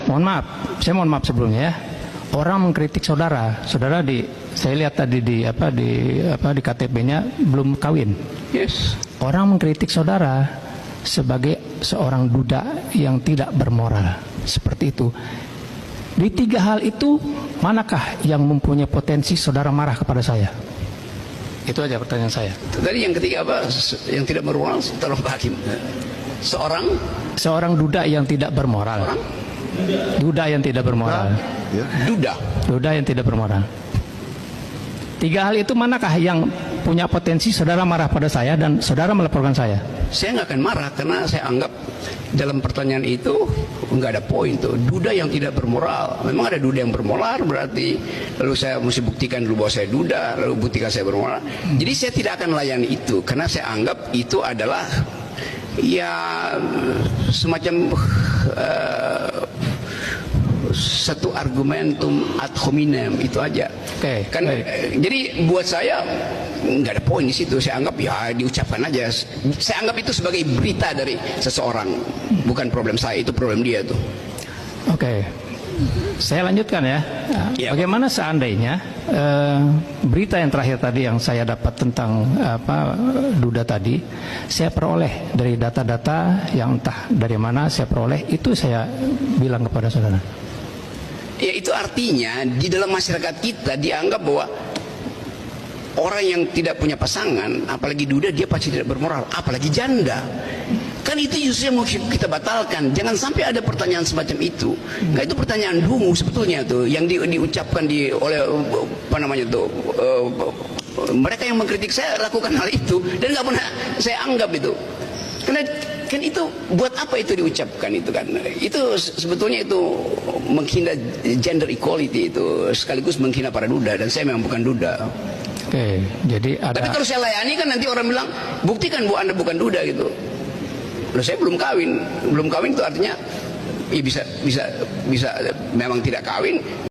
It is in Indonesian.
Mohon maaf, saya mohon maaf sebelumnya ya. Orang mengkritik saudara saya lihat tadi di KTP-nya belum kawin. Yes. Orang mengkritik saudara sebagai seorang duda yang tidak bermoral. Seperti itu. Di 3 hal itu, manakah yang mempunyai potensi saudara marah kepada saya? Itu aja pertanyaan saya. Tadi yang ketiga apa? Yang tidak bermoral, tolong Pak Hakim. Seorang duda yang tidak bermoral. Duda yang tidak bermoral. Duda yang tidak bermoral. 3 hal itu manakah yang punya potensi saudara marah pada saya dan saudara melaporkan saya? Saya nggak akan marah karena saya anggap dalam pertanyaan itu nggak ada poin tuh. Duda yang tidak bermoral. Memang ada duda yang bermoral berarti lalu saya mesti buktikan dulu bahwa saya duda, lalu buktikan saya bermoral. Jadi saya tidak akan layani itu karena saya anggap itu adalah ya semacam satu argumentum ad hominem, itu aja. Jadi buat saya nggak ada poin di situ. Saya anggap ya diucapkan aja. Saya anggap itu sebagai berita dari seseorang, bukan problem saya, itu problem dia tuh. Saya lanjutkan ya. Bagaimana seandainya berita yang terakhir tadi yang saya dapat tentang duda tadi, saya peroleh dari data-data yang entah dari mana saya peroleh, itu saya bilang kepada saudara. Ya itu artinya di dalam masyarakat kita dianggap bahwa orang yang tidak punya pasangan, apalagi duda, dia pasti tidak bermoral, apalagi janda. Kan itu justru yang mau kita batalkan. Jangan sampai ada pertanyaan semacam itu. Nah, itu pertanyaan dungu sebetulnya tuh yang diucapkan oleh mereka yang mengkritik saya lakukan hal itu dan nggak pernah saya anggap itu. Karena kan itu buat apa itu diucapkan itu kan? Itu sebetulnya itu menghina gender equality, itu sekaligus menghina para duda, dan saya memang bukan duda. Jadi ada. Tapi kalau saya layani kan nanti orang bilang buktikan bahwa Anda bukan duda gitu. Loh, saya belum kawin itu artinya ya bisa memang tidak kawin.